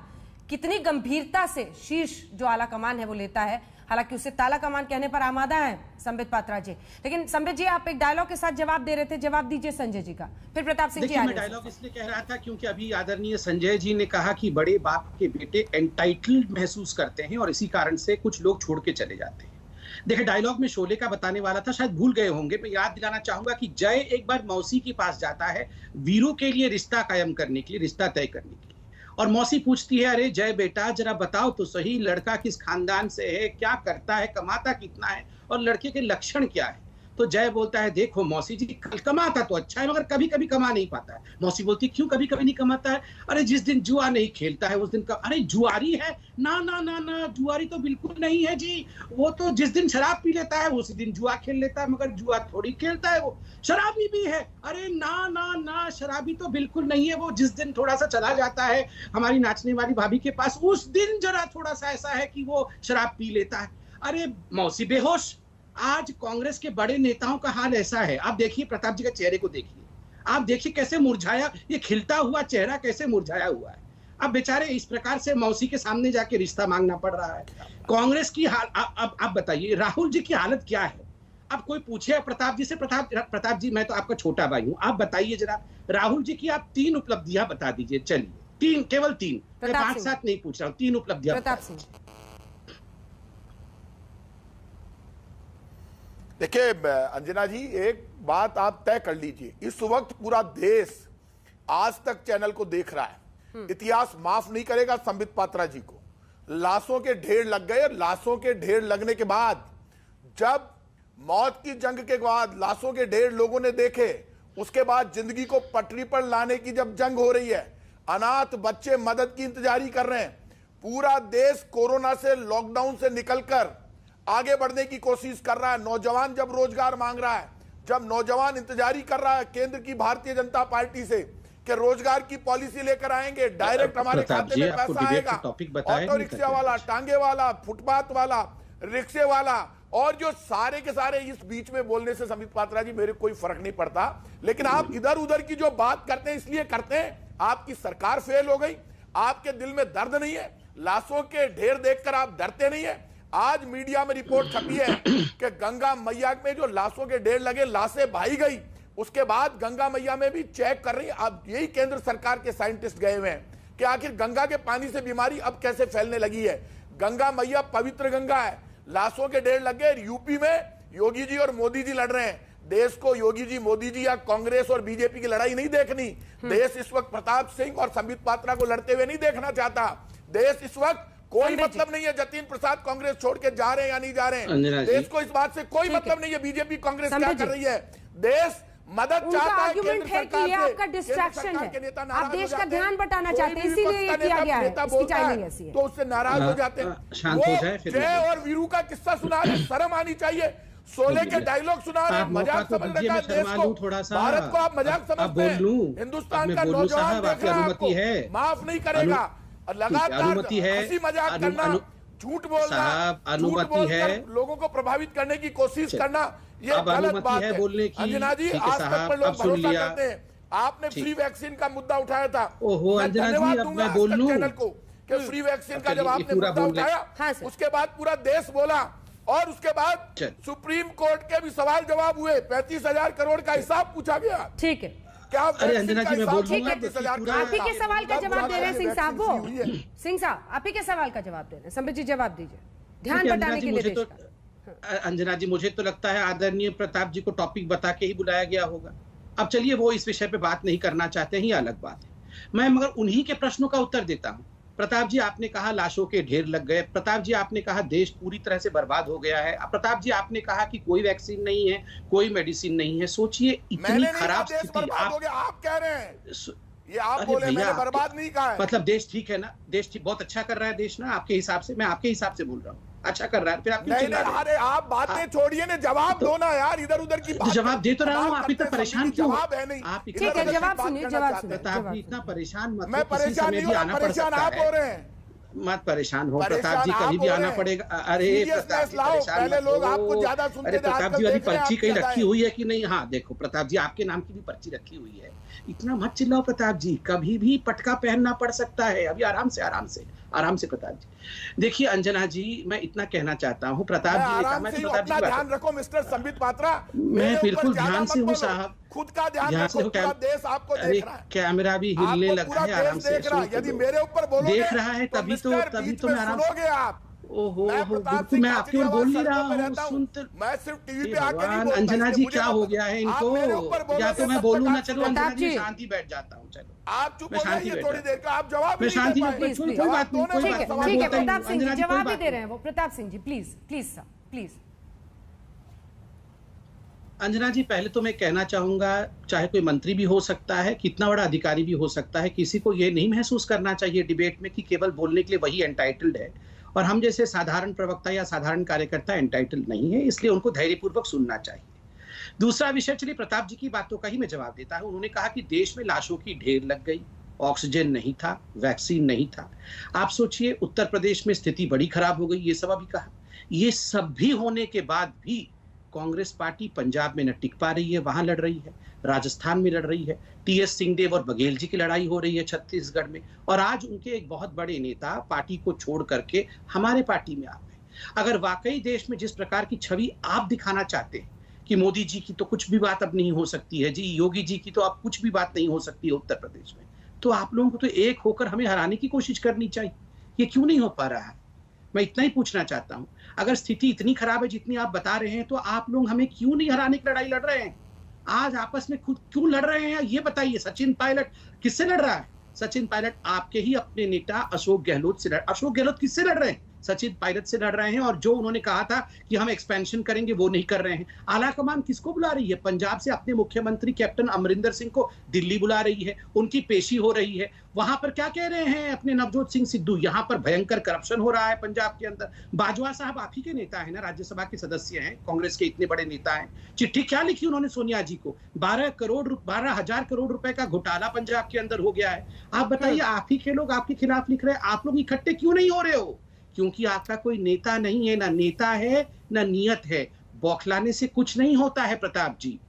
कितनी गंभीरता से शीर्ष जो आला कमान है वो लेता है। हालांकि उसे ताला कमान कहने पर आमादा है संबित पात्रा जी। लेकिन संबित जी, आप एक डायलॉग के साथ जवाब दे रहे थे, जवाब दीजिए संजय जी का, फिर प्रताप सिंह जी। मैं डायलॉग इसलिए कह रहा था क्योंकि अभी आदरणीय संजय जी ने कहा कि बड़े बाप के बेटे एंटाइटल्ड महसूस करते हैं और इसी कारण से कुछ लोग छोड़ के चले जाते हैं। देखिए, डायलॉग में शोले का बताने वाला था, शायद भूल गए होंगे। मैं याद दिलाना चाहूंगा कि जय एक बार मौसी के पास जाता है वीरू के लिए रिश्ता कायम करने के लिए, रिश्ता तय करने के लिए, और मौसी पूछती है, अरे जय बेटा जरा बताओ तो सही, लड़का किस खानदान से है, क्या करता है, कमाता कितना है और लड़के के लक्षण क्या है। तो जय बोलता है, देखो मौसी जी, कमाता तो अच्छा है मगर कभी कभी कमा नहीं पाता है। मौसी बोलती, क्यों कभी कभी नहीं कमाता है? अरे जिस दिन जुआ नहीं खेलता है उस दिन अरे जुआरी है? ना ना ना ना, जुआरी तो बिल्कुल नहीं है जी, वो तो जिस दिन शराब पी लेता है उसी दिन जुआ खेल लेता है, मगर जुआ थोड़ी खेलता है, वो शराबी भी है। अरे ना ना ना, शराबी तो बिल्कुल नहीं है, वो जिस दिन थोड़ा सा चला जाता है हमारी नाचने वाली भाभी के पास उस दिन जरा थोड़ा सा ऐसा है कि वो शराब पी लेता है। अरे मौसी बेहोश। आज कांग्रेस के बड़े नेताओं का हाल ऐसा है। आप देखिए प्रताप जी के चेहरे को देखिए, आप देखिए कैसे मुरझाया, ये खिलता हुआ चेहरा कैसे मुरझाया हुआ है। अब बेचारे इस प्रकार से मौसी के सामने जाके रिश्ता मांगना पड़ रहा है। कांग्रेस की हाल अब आप बताइए राहुल जी की हालत क्या है। अब कोई पूछे प्रताप जी से, प्रताप जी मैं तो आपका छोटा भाई हूं, आप बताइए जरा राहुल जी की आप 3 उपलब्धियां बता दीजिए। चलिए 3, केवल 3, मैं 5-7 नहीं पूछ रहा हूँ, 3 उपलब्धियां। प्रताप सिंह, देखिए अंजना जी, एक बात आप तय कर लीजिए, इस वक्त पूरा देश आज तक चैनल को देख रहा है। इतिहास माफ नहीं करेगा संबित पात्रा जी को। लाशों के ढेर लग गए, लाशों के ढेर लगने के बाद जब मौत की जंग के बाद लाशों के ढेर लोगों ने देखे, उसके बाद जिंदगी को पटरी पर लाने की जब जंग हो रही है, अनाथ बच्चे मदद की इंतजारी कर रहे हैं, पूरा देश कोरोना से, लॉकडाउन से निकलकर आगे बढ़ने की कोशिश कर रहा है। नौजवान जब रोजगार मांग रहा है, जब नौजवान इंतजारी कर रहा है केंद्र की भारतीय जनता पार्टी से कि रोजगार की पॉलिसी लेकर आएंगे, डायरेक्ट हमारे खाते में पैसा आएगा, ऑटो रिक्शा वाला, टांगे वाला, फुटपाथ वाला, रिक्शे वाला, और जो सारे के सारे इस बीच में बोलने से संबित पात्रा जी मेरे कोई फर्क नहीं पड़ता, लेकिन आप इधर उधर की जो बात करते हैं इसलिए करते हैं, आपकी सरकार फेल हो गई, आपके दिल में दर्द नहीं है, लाशों के ढेर देखकर आप डरते नहीं है। आज मीडिया में रिपोर्ट छपी है कि गंगा मैया में जो लाशों के ढेर लगे, लाशें बहाई गई, उसके बाद गंगा मैया में भी चेक कर रही है। अब यही केंद्र सरकार के साइंटिस्ट गए हुए हैं कि आखिर गंगा के पानी से बीमारी अब कैसे फैलने लगी है। गंगा मैया पवित्र गंगा है, लाशों के ढेर लग गए। यूपी में योगी जी और मोदी जी लड़ रहे हैं। देश को योगी जी, मोदी जी या कांग्रेस और बीजेपी की लड़ाई नहीं देखनी। देश इस वक्त प्रताप सिंह और संबित पात्रा को लड़ते हुए नहीं देखना चाहता। देश इस वक्त कोई मतलब नहीं है जतिन प्रसाद कांग्रेस छोड़ के जा रहे हैं या नहीं जा रहे हैं। देश को इस बात से कोई मतलब नहीं है बीजेपी कांग्रेस क्या कर रही है। देश मदद चाहता है केंद्र सरकार से, आपका डिस्ट्रैक्शन है, आप देश का ध्यान बटाना चाहते हैं, इसीलिए ये किया गया है, इसकी टाइमिंग ऐसी है। तो उससे नाराज हो जाते हैं। जय और वीरू का किस्सा सुना रहे, शर्म आनी चाहिए। शोले के डायलॉग सुना रहे, मजाक समझ रखा है देश को, भारत को आप मजाक समझते हैं। हिंदुस्तान का नौजवान देख रहा है आपको, माफ नहीं करेगा। लगातार हंसी मजाक करना, झूठ बोलना, अनुमति है लोगों को प्रभावित करने की कोशिश करना, ये गलत बात है बोलने की। अंजना जी, आज तक पर लोग भरोसा करते हैं। आपने फ्री वैक्सीन का मुद्दा उठाया था, मैं धन्यवाद दूंगा चैनल को कि फ्री वैक्सीन का जब आपने मुद्दा उठाया उसके बाद पूरा देश बोला, और उसके बाद सुप्रीम कोर्ट के भी सवाल जवाब हुए, 35,000 करोड़ का हिसाब पूछा गया। ठीक है, क्या अरे अंजना जी मैं बोल आप ही के सवाल का जवाब दे रहे हैं सिंह साहब, वो सिंह साहब आप ही के सवाल का जवाब दे रहे हैं। संबित जी जवाब दीजिए, ध्यान बटाने के लिए। अंजना जी, मुझे तो लगता है आदरणीय प्रताप जी को टॉपिक बता के ही बुलाया गया होगा। अब चलिए वो इस विषय पे बात नहीं करना चाहते हैं, ये अलग बात है। मैं मगर उन्हीं के प्रश्नों का उत्तर देता हूं। प्रताप जी आपने कहा लाशों के ढेर लग गए, प्रताप जी आपने कहा देश पूरी तरह से बर्बाद हो गया है, प्रताप जी आपने कहा कि कोई वैक्सीन नहीं है, कोई मेडिसिन नहीं है। सोचिए इतनी खराब स्थिति आप कह रहे हैं, ये आप बोले, मैंने बर्बाद नहीं कहा है। मतलब देश ठीक है ना, देश ठीक, बहुत अच्छा कर रहा है देश ना आपके हिसाब से, मैं आपके हिसाब से बोल रहा हूँ, अच्छा कर रहा है। फिर आप नहीं, अरे आप बातें छोड़िए ना, जवाब दो ना यार, इधर उधर की बात। जवाब दे तो रहा हूँ, आप इतना परेशान क्यों? जवाब है नहीं, आप ठीक है, जवाब सुनिए, जवाब सुनिए। आप इतना परेशान मत, मैं परेशान नहीं हूँ, परेशान आप हो रहे हैं। मत परेशान हो परेशान प्रताप जी, आप कभी भी हो आना रहे। पड़ेगा। अरे Seriousness प्रताप जी लाओ, परेशान पहले मत लोग हो। आपको ज्यादा सुनते अरे थे, प्रताप आजकल जी अभी देख रहे हैं पर्ची आप कहीं क्या रखी है। हुई है कि नहीं? हाँ देखो प्रताप जी, आपके नाम की भी पर्ची रखी हुई है। इतना मत चिल्लाओ प्रताप जी, कभी भी पटका पहनना पड़ सकता है। अभी आराम से प्रताप जी। देखिए अंजना जी, मैं इतना कहना चाहता हूँ, प्रताप जी ने कहा, आराम मैं से तो ही प्रताप जी अपना की बात ध्यान रखो मिस्टर संबित पात्रा। मैं मेरे ऊपर बिल्कुल ज्यादा ध्यान मत से हूँ बोलो। साहब, खुद का ध्यान ध्यान रखो, से हो। पूरा देश आपको अरे देख रहा है। कैमरा भी हिलने आपको लगा पूरा है, आराम देश से देख रहा है। सुन यदि लो। मेरे ऊपर बोलोगे देख रहा है तो तभी मिस्टर तो बीच मैं में आराम। सुनोगे आप। ओहो मैं हो, प्रताप बिल्कुल सिंह मैं आपकी ओर खाचरियावास बोल नहीं रहा सड़कों पे हूँ, रहता हूँ। सुनते। मैं सिर्फ टीवी हे पे आके नहीं भगवान, बोलता, अंजना इसलिए जी मुझे क्या मत हो बताओ। गया है इनको? आप मेरे ऊपर या बोलोगे तो मैं तब बोलूँ तक ना, आप चलो सुनो। अंजना प्रताप जी जी। शांति बैठ जाता हूँ। चलो आप चुप मैं हो शांति जाइए बैठ थोड़ी जाता देर का, आप जवाब ही मैं नहीं दे शांति पाए। बैठ, प्लीज, कोई प्लीज। बात नहीं, कोई ठीक बात है, नहीं, मैं ठीक है बोलता ही प्रताप हूँ। सिंह जी अंजना जी कोई जवाब ही बात दे रहे नहीं। हैं वो। Pratap Singh ji please, please sir, please. Anjana ji, पहले तो मैं कहना चाहूंगा, चाहे कोई मंत्री भी हो सकता है, कितना बड़ा अधिकारी भी हो सकता है, किसी को ये नहीं महसूस करना चाहिए डिबेट में कि केवल बोलने के लिए वही एंटाइटल्ड है और हम जैसे साधारण प्रवक्ता या साधारण कार्यकर्ता एंटाइटल्ड नहीं है। इसलिए उनको धैर्यपूर्वक सुनना चाहिए। दूसरा विषय, चलिए प्रताप जी की बातों का ही मैं जवाब देता हूं। उन्होंने कहा कि देश में लाशों की ढेर लग गई, ऑक्सीजन नहीं था, वैक्सीन नहीं था। आप सोचिए, उत्तर प्रदेश में स्थिति बड़ी खराब हो गई, ये सब अभी कहा। ये सब भी होने के बाद भी कांग्रेस पार्टी पंजाब में न टिक पा रही है, वहां लड़ रही है, राजस्थान में लड़ रही है, टीएस सिंहदेव और बघेल जी की लड़ाई हो रही है छत्तीसगढ़ में, और आज उनके एक बहुत बड़े नेता पार्टी को छोड़ करके हमारे पार्टी में आ गए। अगर वाकई देश में जिस प्रकार की छवि आप दिखाना चाहते हैं कि मोदी जी की तो कुछ भी बात अब नहीं हो सकती है जी, योगी जी की तो अब कुछ भी बात नहीं हो सकती है उत्तर प्रदेश में, तो आप लोगों को तो एक होकर हमें हराने की कोशिश करनी चाहिए। ये क्यों नहीं हो पा रहा है? मैं इतना ही पूछना चाहता हूं। अगर स्थिति इतनी खराब है जितनी आप बता रहे हैं, तो आप लोग हमें क्यों नहीं हराने की लड़ाई लड़ रहे हैं? आज आपस में खुद क्यों लड़ रहे हैं ये बताइए। सचिन पायलट किससे लड़ रहा है? सचिन पायलट आपके ही अपने नेता अशोक गहलोत से अशोक गहलोत किससे लड़ रहे हैं? सचिन पायलट से लड़ रहे हैं। और जो उन्होंने कहा था कि हम एक्सपेंशन करेंगे वो नहीं कर रहे हैं। आला कमान किसको बुला रही है? पंजाब से अपने मुख्यमंत्री कैप्टन अमरिंदर सिंह को दिल्ली बुला रही है, उनकी पेशी हो रही है। वहां पर क्या कह रहे हैं अपने नवजोत सिंह सिद्धू? यहाँ पर भयंकर करप्शन हो रहा है पंजाब के अंदर। बाजवा साहब आप ही के नेता है ना, राज्यसभा के सदस्य हैं, कांग्रेस के इतने बड़े नेता हैं। चिट्ठी क्या लिखी उन्होंने सोनिया जी को? 12,000 करोड़ रुपए का घोटाला पंजाब के अंदर हो गया है। आप बताइए, आप ही के लोग आपके खिलाफ लिख रहे हैं, आप लोग इकट्ठे क्यों नहीं हो रहे हो? क्योंकि आपका कोई नेता नहीं है, ना नेता है ना नियत है। बौखलाने से कुछ नहीं होता है प्रताप जी।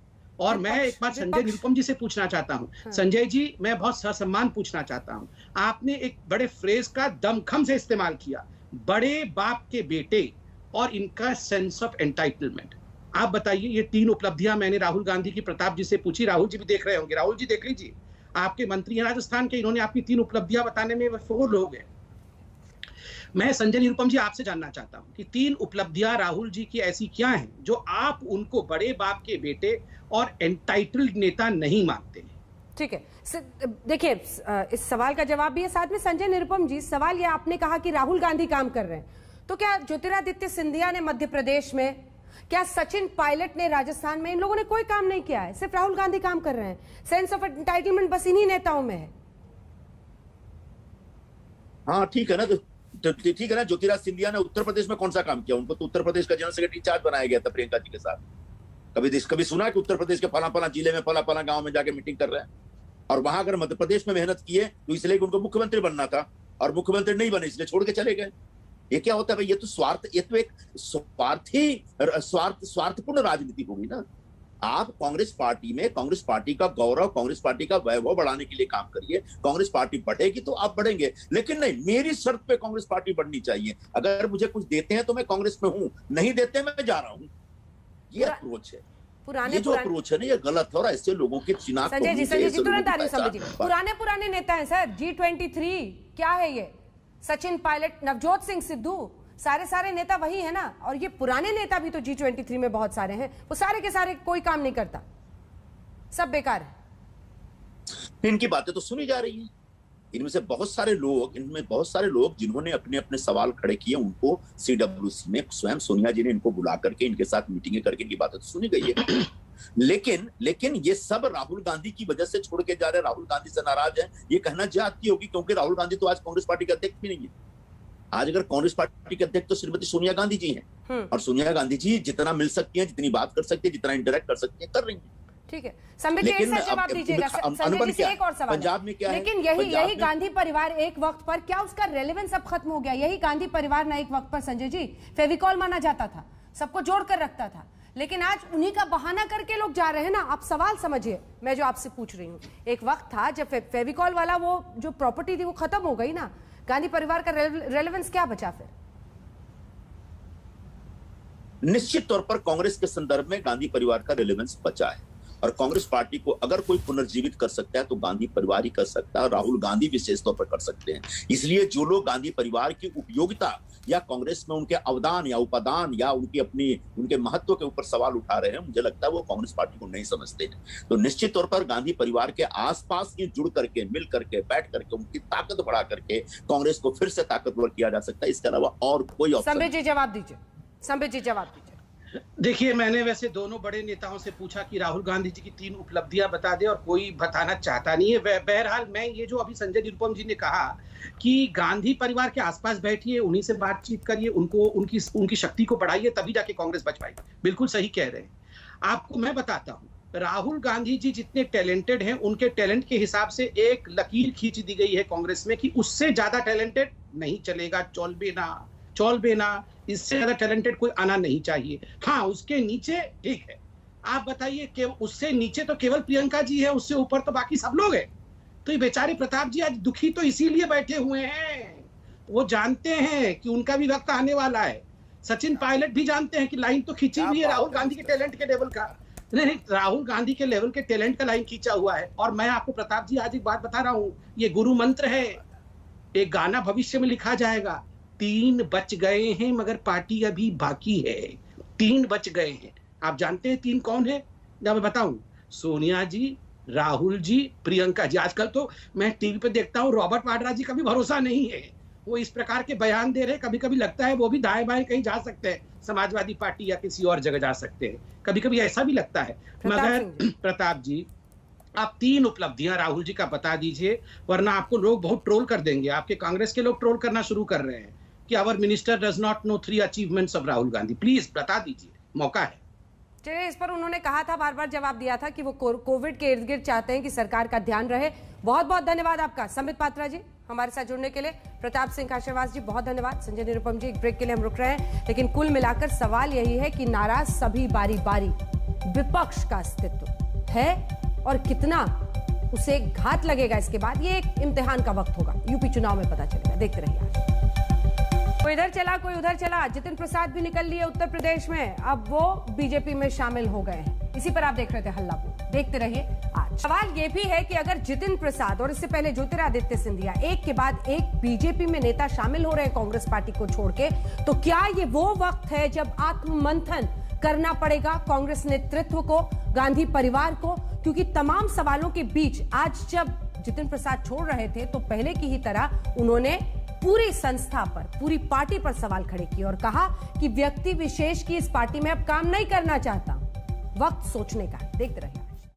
और मैं एक बार संजय निरुपम जी से पूछना चाहता हूं। संजय जी, मैं बहुत ससम्मान पूछना चाहता हूं। आपने एक बड़े फ्रेज का दमखम से इस्तेमाल किया, बड़े बाप के बेटे और इनका सेंस ऑफ एंटाइटलमेंट। आप बताइए, ये 3 उपलब्धियां मैंने राहुल गांधी की प्रताप जी से पूछी। राहुल जी भी देख रहे होंगे, राहुल जी देख लीजिए, आपके मंत्री हैं राजस्थान के, इन्होंने आपकी 3 उपलब्धियां बताने में फोल हो गए। मैं संजय निरुपम जी आपसे जानना चाहता हूं कि 3 उपलब्धियां राहुल जी की ऐसी क्या हैं जो आप उनको बड़े बाप के बेटे और एंटाइटल्ड नेता नहीं मानते हैं? ठीक है, देखिए इस सवाल का जवाब भी है साथ में। संजय निरुपम जी, सवाल ये, आपने कहा कि राहुल गांधी काम कर रहे हैं, तो क्या ज्योतिरादित्य सिंधिया ने मध्य प्रदेश में, क्या सचिन पायलट ने राजस्थान में, इन लोगों ने कोई काम नहीं किया है, सिर्फ राहुल गांधी काम कर रहे हैं। सेंस ऑफ एंटाइटलमेंट बस इन्हीं नेताओं में है। हाँ ठीक है ना, तो ठीक है ना। ज्योतिरादित्य सिंधिया ने उत्तर प्रदेश में कौन सा काम किया? उनको तो उत्तर प्रदेश का जनरल सेक्रेटरी इंचार्ज बनाया गया था प्रियंका जी के साथ। कभी सुना है कि उत्तर प्रदेश के फला जिले में फला गांव में जाके मीटिंग कर रहे हैं? और वहां अगर मध्य प्रदेश में मेहनत किए तो इसलिए कि उनको मुख्यमंत्री बनना था, और मुख्यमंत्री नहीं बने इसलिए छोड़ के चले गए। ये क्या होता है भाई? ये तो स्वार्थ, ये तो एक स्वार्थपूर्ण राजनीति होगी ना। आप कांग्रेस पार्टी में कांग्रेस पार्टी का गौरव, कांग्रेस पार्टी का वैभव बढ़ाने के लिए काम करिए। कांग्रेस पार्टी बढ़ेगी तो आप बढ़ेंगे, लेकिन नहीं, मेरी शर्त पे कांग्रेस पार्टी बढ़नी चाहिए। अगर मुझे कुछ देते हैं तो मैं कांग्रेस में हूं, नहीं देते मैं जा रहा हूं। ये अप्रोच है, ये जो अप्रोच है ना, ये गलत है। और ऐसे लोगों की शिनाख्त संजय जी तुरंत आ रही हूं। समझिए, पुराने नेता हैं सर। G23 क्या है ये? सचिन पायलट, नवजोत सिंह सिद्धू, सारे नेता वही है ना। और ये पुराने नेता भी तो G23 में बहुत सारे हैं, वो सारे के सारे कोई काम नहीं करता, सब बेकार है। इनकी बातें तो सुनी जा रही हैं। इनमें बहुत सारे लोग जिन्होंने अपने अपने सवाल खड़े किए, उनको CWC में स्वयं सोनिया जी ने इनको बुला करके इनके साथ मीटिंगें करके इनकी बातें तो सुनी गई है। लेकिन ये सब राहुल गांधी की वजह से छोड़ के जा रहे हैं, राहुल गांधी से नाराज है। ये कहना जाती होगी, क्योंकि राहुल गांधी तो आज कांग्रेस पार्टी के अध्यक्ष भी नहीं है। आज अगर कांग्रेस पार्टी के अध्यक्ष तो श्रीमती सोनिया गांधी जी हैं, और सोनिया गांधी जी जितना मिल सकती हैं, जितनी बात कर सकती है, जितना इंटरेक्ट कर सकती है, कर रही हैं। ठीक है, संबित जी एक साथ जवाब दीजिएगा। संजय जी से एक और सवाल, पंजाब में क्या है? लेकिन यही गांधी परिवार एक वक्त पर, क्या उसका रेलेवेंस अब खत्म हो गया? यही गांधी परिवार ना एक वक्त पर संजय जी फेविकॉल माना जाता था, सबको जोड़ कर रखता था, लेकिन आज उन्हीं का बहाना करके लोग जा रहे हैं ना। आप सवाल समझिए, मैं जो आपसे पूछ रही हूँ, एक वक्त था जब फेविकॉल वाला वो जो प्रॉपर्टी थी वो खत्म हो गई ना, गांधी परिवार का रेलेवेंस क्या बचा फिर? निश्चित तौर पर कांग्रेस के संदर्भ में गांधी परिवार का रेलेवेंस बचा है, और कांग्रेस पार्टी को अगर कोई पुनर्जीवित कर सकता है तो गांधी परिवार ही कर सकता है, और राहुल गांधी विशेष तौर पर कर सकते हैं। इसलिए जो लोग गांधी परिवार की उपयोगिता या कांग्रेस में उनके अवदान या उपादान या उनके महत्व के ऊपर सवाल उठा रहे हैं, मुझे लगता है वो कांग्रेस पार्टी को नहीं समझते हैं। तो निश्चित तौर पर गांधी परिवार के आसपास ही जुड़ करके, मिल करके, बैठ करके, उनकी ताकत बढ़ा करके कांग्रेस को फिर से ताकतवर किया जा सकता है। इसके अलावा और कोई ऑप्शन। संबित जी जवाब दीजिए, संबित जी जवाब दीजिए। देखिए, मैंने वैसे दोनों बड़े नेताओं से पूछा कि राहुल गांधी जी की 3 उपलब्धियां बता दे, और कोई बताना चाहता नहीं है। बहरहाल मैं ये जो अभी संजय निरुपम जी ने कहा कि गांधी परिवार के आसपास बैठिए, उन्हीं से बातचीत करिए, उनको उनकी शक्ति को बढ़ाइए, तभी जाके कांग्रेस बच पाएगी। बिल्कुल सही कह रहे हैं। आपको मैं बताता हूँ, राहुल गांधी जी जितने टैलेंटेड हैं, उनके टैलेंट के हिसाब से एक लकीर खींच दी गई है कांग्रेस में कि उससे ज्यादा टैलेंटेड नहीं चलेगा, चौलबेना, इससे ज्यादा टैलेंटेड कोई आना नहीं चाहिए। हाँ, उसके नीचे ठीक है। आप बताइए कि उससे नीचे तो केवल प्रियंका जी है, उससे ऊपर तो बाकी सब लोग हैं। तो ये बेचारे प्रताप जी आज दुखी तो इसीलिए बैठे हुए हैं, वो जानते हैं कि उनका भी वक्त आने वाला है। सचिन पायलट भी जानते हैं कि लाइन तो खींची हुई है राहुल गांधी के टैलेंट के लेवल का। नहीं, राहुल गांधी के लेवल के टैलेंट का लाइन खींचा हुआ है। और मैं आपको प्रताप जी आज एक बात बता रहा हूँ, ये गुरु मंत्र है, एक गाना भविष्य में लिखा जाएगा, 3 बच गए हैं मगर पार्टी अभी बाकी है। 3 बच गए हैं। आप जानते हैं 3 कौन है? मैं बताऊं, सोनिया जी, राहुल जी, प्रियंका जी। आजकल तो मैं टीवी पे देखता हूं, रॉबर्ट वाड्रा जी का भी भरोसा नहीं है। वो इस प्रकार के बयान दे रहे, कभी कभी लगता है वो भी दाएं बाएं कहीं जा सकते हैं, समाजवादी पार्टी या किसी और जगह जा सकते हैं, कभी कभी ऐसा भी लगता है। मगर प्रताप जी, आप 3 उपलब्धियां राहुल जी का बता दीजिए, वरना आपको लोग बहुत ट्रोल कर देंगे। आपके कांग्रेस के लोग ट्रोल करना शुरू कर रहे हैं कि our minister does not know 3 achievements of Rahul Gandhi. Please बता दीजिए, मौका है। चलिए, इस पर उन्होंने कहा था, बार बार जवाब दिया था कि वो कोविड के इर्द गिर्द चाहते हैं कि सरकार का ध्यान रहे। बहुत बहुत धन्यवाद आपका संबित पात्रा जी हमारे साथ जुड़ने के लिए। प्रताप सिंह खाचरियावास जी बहुत धन्यवाद। संजय निरुपम जी, एक ब्रेक के लिए हम रुक रहे हैं, लेकिन कुल मिलाकर सवाल यही है कि नाराज सभी बारी बारी विपक्ष का अस्तित्व है, और कितना उसे घात लगेगा इसके बाद, ये एक इम्तिहान का वक्त होगा। यूपी चुनाव में पता चलेगा, देखते रहिए। कोई इधर चला कोई उधर चला, जितिन प्रसाद भी निकल लिए उत्तर प्रदेश में, अब वो बीजेपी में शामिल हो गए हैं। इसी पर आप देख रहे थे हल्ला बोल, देखते रहिए आज। सवाल ये भी है कि अगर जितिन प्रसाद और इससे पहले ज्योतिरादित्य सिंधिया एक के बाद एक बीजेपी में नेता शामिल हो रहे हैं कांग्रेस पार्टी को छोड़ के, तो क्या ये वो वक्त है जब आत्ममंथन करना पड़ेगा कांग्रेस नेतृत्व को, गांधी परिवार को? क्योंकि तमाम सवालों के बीच आज जब जितिन प्रसाद छोड़ रहे थे तो पहले की ही तरह उन्होंने पूरी संस्था पर, पूरी पार्टी पर सवाल खड़े किए और कहा कि व्यक्ति विशेष की इस पार्टी में अब काम नहीं करना चाहता। वक्त सोचने का है, देखते रहिए।